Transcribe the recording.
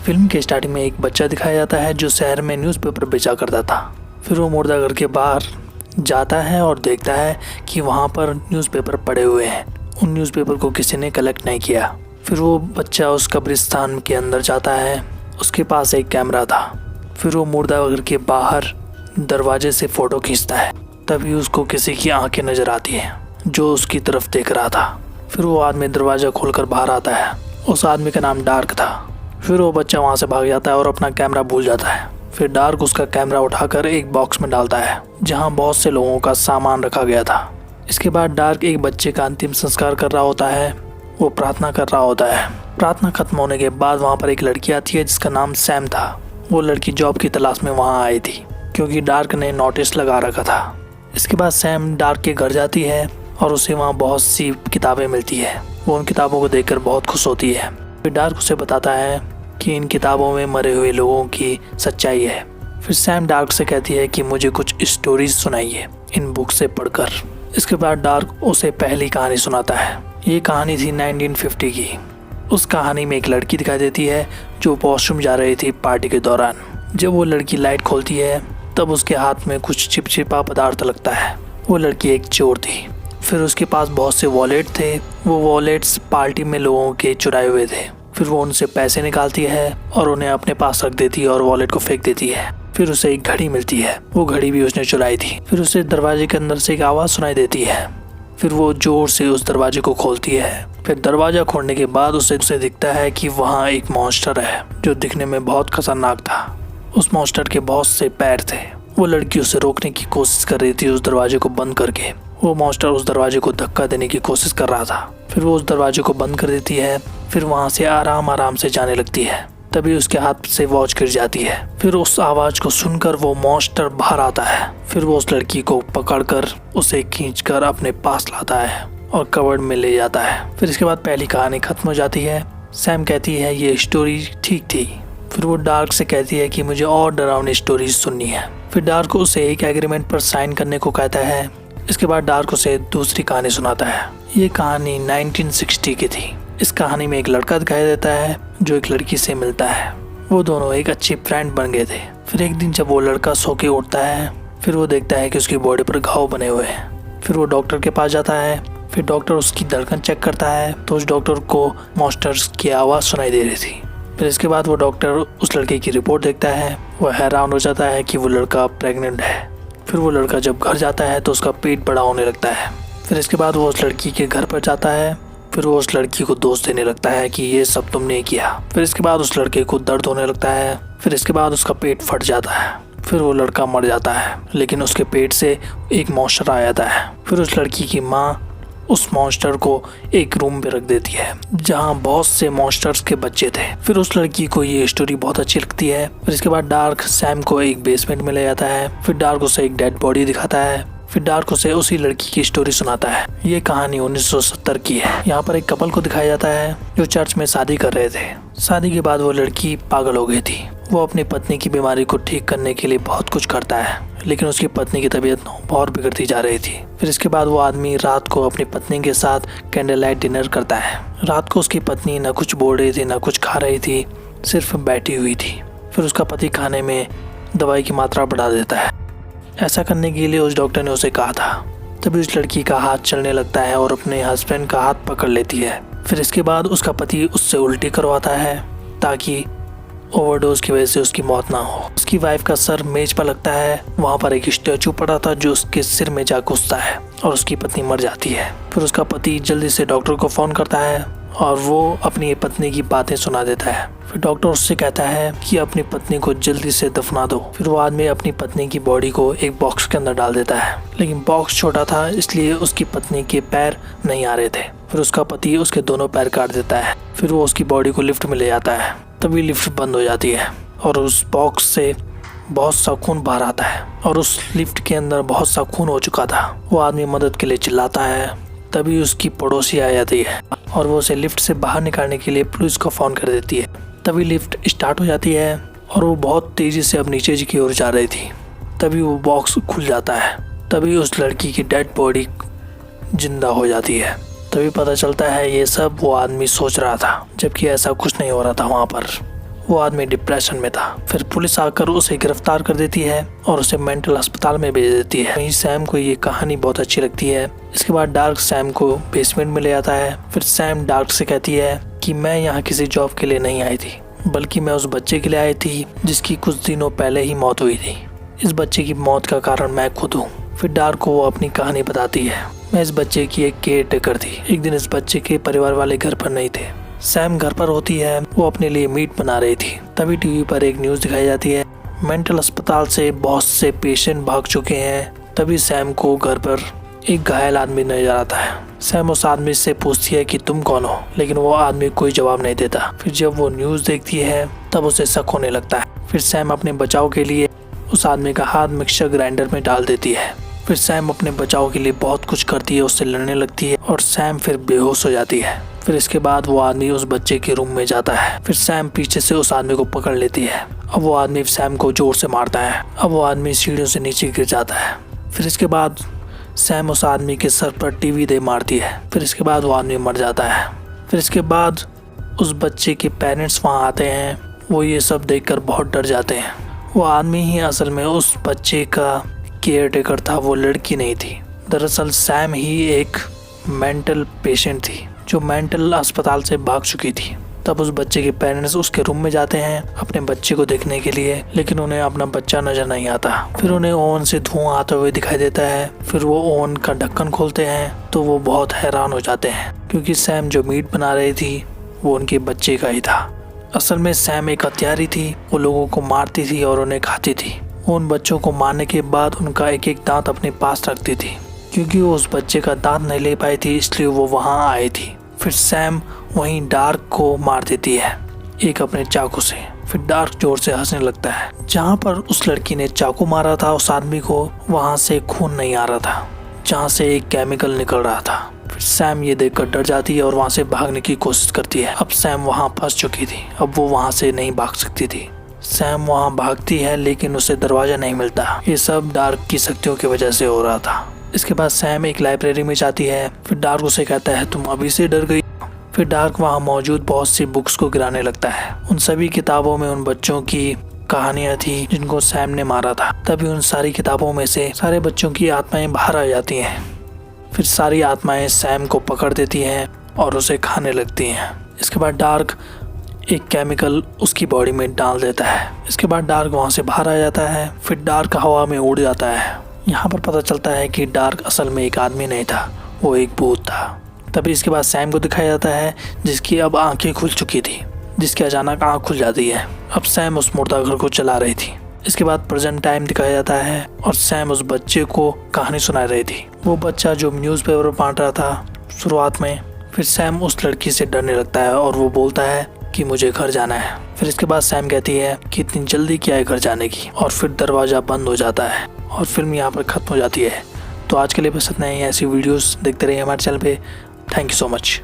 Film के starting में एक बच्चा दिखाया जाता है जो शहर में न्यूज़पेपर बेचा करता था। फिर वो मुर्दाघर के बाहर जाता है और देखता है कि वहाँ पर न्यूज़पेपर पड़े हुए हैं। उन न्यूज़पेपर को किसी ने कलेक्ट नहीं किया। फिर वो बच्चा उस कब्रिस्तान के अंदर जाता है। उसके पास एक कैमरा था। फिर वो मुर्दाघर के बाहर दरवाजे से फ़ोटो खींचता है। तभी उसको किसी की आंखें नज़र आती हैं जो उसकी तरफ देख रहा था। फिर वो आदमी दरवाज़ा खोलकर बाहर आता है। उस आदमी का नाम डार्क था। फिर वो बच्चा वहाँ से भाग जाता है और अपना कैमरा भूल जाता है। फिर डार्क उसका कैमरा उठाकर एक बॉक्स में डालता है जहाँ बहुत से लोगों का सामान रखा गया था। इसके बाद डार्क एक बच्चे का अंतिम संस्कार कर रहा होता है। वो प्रार्थना कर रहा होता है। प्रार्थना खत्म होने के बाद वहाँ पर एक लड़की आती है जिसका नाम सैम था। वो लड़की जॉब की तलाश में वहाँ आई थी क्योंकि डार्क ने नोटिस लगा रखा था। इसके बाद सैम डार्क के घर जाती है और उसे वहाँ बहुत सी किताबें मिलती है। वो उन किताबों को देखकर बहुत खुश होती है। फिर डार्क उसे बताता है कि इन किताबों में मरे हुए लोगों की सच्चाई है। फिर सैम डार्क से कहती है कि मुझे कुछ स्टोरीज सुनाइए इन बुक से पढ़कर। इसके बाद डार्क उसे पहली कहानी सुनाता है। ये कहानी थी 1950 की। उस कहानी में एक लड़की दिखाई देती है जो वॉशरूम जा रही थी पार्टी के दौरान। जब वो लड़की लाइट खोलती है तब उसके हाथ में कुछ चिपचिपा पदार्थ लगता है। वो लड़की एक चोर थी। फिर उसके पास बहुत से वॉलेट थे। वो वॉलेट्स पार्टी में लोगों के चुराए हुए थे। फिर वो उनसे पैसे निकालती है और उन्हें अपने पास रख देती है और वॉलेट को फेंक देती है। फिर उसे एक घड़ी मिलती है। वो घड़ी भी उसने चुराई थी। फिर उसे दरवाजे के अंदर से एक आवाज़ सुनाई देती है। फिर वो जोर से उस दरवाजे को खोलती है। फिर दरवाजा खोलने के बाद उसे दिखता है कि वहाँ एक मॉन्स्टर है जो दिखने में बहुत खतरनाक था। उस मॉन्स्टर के बहुत से पैर थे। वो लड़की उसे रोकने की कोशिश कर रही थी उस दरवाजे को बंद करके। वो मॉन्स्टर उस दरवाजे को धक्का देने की कोशिश कर रहा था। फिर वो उस दरवाजे को बंद कर देती है। फिर वहाँ से आराम से जाने लगती है। तभी उसके हाथ से वॉच गिर जाती है। फिर उस आवाज़ को सुनकर वो मॉन्स्टर बाहर आता है। फिर वो उस लड़की को पकड़कर उसे खींचकर अपने पास लाता है और कवर्ड में ले जाता है। फिर इसके बाद पहली कहानी खत्म हो जाती है। सैम कहती है ये स्टोरी ठीक थी। फिर वो डार्क से कहती है कि मुझे और डरावनी स्टोरीज सुननी है। फिर डार्क उसे एक एग्रीमेंट पर साइन करने को कहता है। इसके बाद डार्क उसे दूसरी कहानी सुनाता है। ये कहानी 1960 की थी। इस कहानी में एक लड़का दिखाई देता है जो एक लड़की से मिलता है। वो दोनों एक अच्छे फ्रेंड बन गए थे। फिर एक दिन जब वो लड़का सो के उठता है, फिर वो देखता है कि उसकी बॉडी पर घाव बने हुए हैं। फिर वो डॉक्टर के पास जाता है। फिर डॉक्टर उसकी धड़कन चेक करता है तो उस डॉक्टर को मॉन्स्टर्स की आवाज़ सुनाई दे रही थी। फिर इसके बाद वो डॉक्टर उस लड़के की रिपोर्ट देखता है। वो हैरान हो जाता है कि वो लड़का प्रेग्नेंट है। फिर वो लड़का जब घर जाता है तो उसका पेट बड़ा होने लगता है। फिर इसके बाद वो उस लड़की के घर पर जाता है। फिर वो उस लड़की को दोष देने लगता है कि ये सब तुमने किया। फिर इसके बाद उस लड़के को दर्द होने लगता है। फिर इसके बाद उसका पेट फट जाता है। फिर वो लड़का मर जाता है लेकिन उसके पेट से एक मॉन्स्टर आ जाता है। फिर उस लड़की की माँ उस मॉन्स्टर को एक रूम में रख देती है जहाँ बहुत से मॉन्स्टर्स के बच्चे थे। फिर उस लड़की को ये स्टोरी बहुत अच्छी लगती है। फिर इसके बाद डार्क सैम को एक बेसमेंट में ले जाता है। फिर डार्क उसे एक डेड बॉडी दिखाता है। फिर डार्क उसे उसी लड़की की स्टोरी सुनाता है। ये कहानी 1970 की है। यहाँ पर एक कपल को दिखाया जाता है जो चर्च में शादी कर रहे थे। शादी के बाद वो लड़की पागल हो गई थी। वो अपनी पत्नी की बीमारी को ठीक करने के लिए बहुत कुछ करता है लेकिन उसकी पत्नी की तबीयत और बिगड़ती जा रही थी। फिर इसके बाद वो आदमी रात को अपनी पत्नी के साथ कैंडल लाइट डिनर करता है। रात को उसकी पत्नी न कुछ बोल रही थी न कुछ खा रही थी, सिर्फ बैठी हुई थी। फिर उसका पति खाने में दवाई की मात्रा बढ़ा देता है। ऐसा करने के लिए उस डॉक्टर ने उसे कहा था। तभी उस लड़की का हाथ चलने लगता है और अपने हस्बैंड का हाथ पकड़ लेती है। फिर इसके बाद उसका पति उससे उल्टी करवाता है ताकि ओवरडोज की वजह से उसकी मौत ना हो। उसकी वाइफ का सर मेज पर लगता है। वहाँ पर एक स्टैचू पड़ा था जो उसके सिर में जा घुसता है और उसकी पत्नी मर जाती है। फिर उसका पति जल्दी से डॉक्टर को फ़ोन करता है और वो अपनी पत्नी की बातें सुना देता है। फिर डॉक्टर उससे कहता है कि अपनी पत्नी को जल्दी से दफना दो। फिर वो आदमी अपनी पत्नी की बॉडी को एक बॉक्स के अंदर डाल देता है लेकिन बॉक्स छोटा था इसलिए उसकी पत्नी के पैर नहीं आ रहे थे। फिर उसका पति उसके दोनों पैर काट देता है। फिर वो उसकी बॉडी को लिफ्ट में ले जाता है। तभी लिफ्ट बंद हो जाती है और उस बॉक्स से बहुत सा खून बाहर आता है और उस लिफ्ट के अंदर बहुत सा खून हो चुका था। वो आदमी मदद के लिए चिल्लाता है। तभी उसकी पड़ोसी आ जाती है और वो उसे लिफ्ट से बाहर निकालने के लिए पुलिस को फ़ोन कर देती है। तभी लिफ्ट स्टार्ट हो जाती है और वो बहुत तेज़ी से अब नीचे की ओर जा रही थी। तभी वो बॉक्स खुल जाता है। तभी उस लड़की की डेड बॉडी जिंदा हो जाती है। तभी पता चलता है ये सब वो आदमी सोच रहा था जबकि ऐसा कुछ नहीं हो रहा था वहाँ पर। वो आदमी डिप्रेशन में था। फिर पुलिस आकर उसे गिरफ्तार कर देती है और उसे मेंटल अस्पताल में भेज देती है। वहीं सैम को ये कहानी बहुत अच्छी लगती है। इसके बाद डार्क सैम को बेसमेंट में ले आता है। फिर सैम डार्क से कहती है कि मैं यहाँ किसी जॉब के लिए नहीं आई थी, बल्कि मैं उस बच्चे के लिए आई थी जिसकी कुछ दिनों पहले ही मौत हुई थी। इस बच्चे की मौत का कारण मैं खुद हूँ। फिर डार्क को वो अपनी कहानी बताती है। मैं इस बच्चे की एक केयर टेकर थी। एक दिन इस बच्चे के परिवार वाले घर पर नहीं थे। सैम घर पर होती है, वो अपने लिए मीट बना रही थी। तभी टीवी पर एक न्यूज़ दिखाई जाती है, मेंटल अस्पताल से बहुत से पेशेंट भाग चुके हैं। तभी सैम को घर पर एक घायल आदमी नजर आता है। सैम उस आदमी से पूछती है कि तुम कौन हो, लेकिन वो आदमी कोई जवाब नहीं देता। फिर जब वो न्यूज़ देखती है तब उसे शक होने लगता है। फिर सैम अपने बचाव के लिए उस आदमी का हाथ मिक्सर ग्राइंडर में डाल देती है। फिर सैम अपने बचाव के लिए बहुत कुछ करती है, उससे लड़ने लगती है और सैम फिर बेहोश हो जाती है। फिर इसके बाद वो आदमी उस बच्चे के रूम में जाता है। फिर सैम पीछे से उस आदमी को पकड़ लेती है। अब वो आदमी सैम को जोर से मारता है। अब वो आदमी सीढ़ियों से नीचे गिर जाता है। फिर इसके बाद सैम उस आदमी के सर पर टीवी दे मारती है। फिर इसके बाद वो आदमी मर जाता है। फिर इसके बाद उस बच्चे के पेरेंट्स वहाँ आते हैं। वो ये सब देखकर बहुत डर जाते हैं। वो आदमी ही असल में उस बच्चे का केयर टेकर था, वो लड़की नहीं थी। दरअसल सैम ही एक मेंटल पेशेंट थी जो मेंटल अस्पताल से भाग चुकी थी। तब उस बच्चे के पेरेंट्स उसके रूम में जाते हैं अपने बच्चे को देखने के लिए, लेकिन उन्हें अपना बच्चा नजर नहीं आता। फिर उन्हें ओवन से धुआं आते हुए दिखाई देता है। फिर वो ओवन का ढक्कन खोलते हैं तो वो बहुत हैरान हो जाते हैं, क्योंकि सैम जो मीट बना रही थी वो उनके बच्चे का ही था। असल में सैम एक हत्यारी थी। वो लोगों को मारती थी और उन्हें खाती थी। वो उन बच्चों को मारने के बाद उनका एक एक दांत अपने पास रखती थी। क्योंकि वो उस बच्चे का दांत नहीं ले पाई थी, इसलिए वो वहाँ आई थी। फिर सैम वहीं डार्क को मार देती है एक अपने चाकू से। फिर डार्क जोर से हंसने लगता है। जहाँ पर उस लड़की ने चाकू मारा था उस आदमी को, वहाँ से खून नहीं आ रहा था, जहाँ से एक केमिकल निकल रहा था। फिर सैम ये देखकर डर जाती है और वहाँ से भागने की कोशिश करती है। अब सैम वहाँ फंस चुकी थी, अब वो वहाँ से नहीं भाग सकती थी। सैम वहाँ भागती है लेकिन उसे दरवाजा नहीं मिलता। ये सब डार्क की शक्तियों की वजह से हो रहा था। इसके बाद सैम एक लाइब्रेरी में जाती है। फिर डार्क उसे कहता है तुम अभी से डर गई। फिर डार्क वहाँ मौजूद बहुत सी बुक्स को गिराने लगता है। उन सभी किताबों में उन बच्चों की कहानियाँ थी जिनको सैम ने मारा था। तभी उन सारी किताबों में से सारे बच्चों की आत्माएं बाहर आ जाती हैं। फिर सारी आत्माएं सैम को पकड़ देती हैं और उसे खाने लगती हैं। इसके बाद डार्क एक केमिकल उसकी बॉडी में डाल देता है। इसके बाद डार्क वहाँ से बाहर आ जाता है। फिर डार्क हवा में उड़ जाता है। यहाँ पर पता चलता है कि डार्क असल में एक आदमी नहीं था, वो एक भूत था। तभी इसके बाद सैम को दिखाया जाता है जिसकी अब आंखें खुल चुकी थी, जिसकी अचानक आंख खुल जाती है। अब सैम उस मुर्दा घर को चला रही थी। इसके बाद प्रेजेंट टाइम दिखाया जाता है और सैम उस बच्चे को कहानी सुना रही थी। वो बच्चा जो न्यूज़पेपर बांट रहा था शुरुआत में। फिर सैम उस लड़की से डरने लगता है और वो बोलता है कि मुझे घर जाना है। फिर इसके बाद सैम कहती है कि इतनी जल्दी क्या है घर जाने की, और फिर दरवाज़ा बंद हो जाता है और फिल्म यहाँ पर ख़त्म हो जाती है। तो आज के लिए बस इतना ही। ऐसी वीडियोस देखते रहिए हमारे चैनल पे। Thank you so much.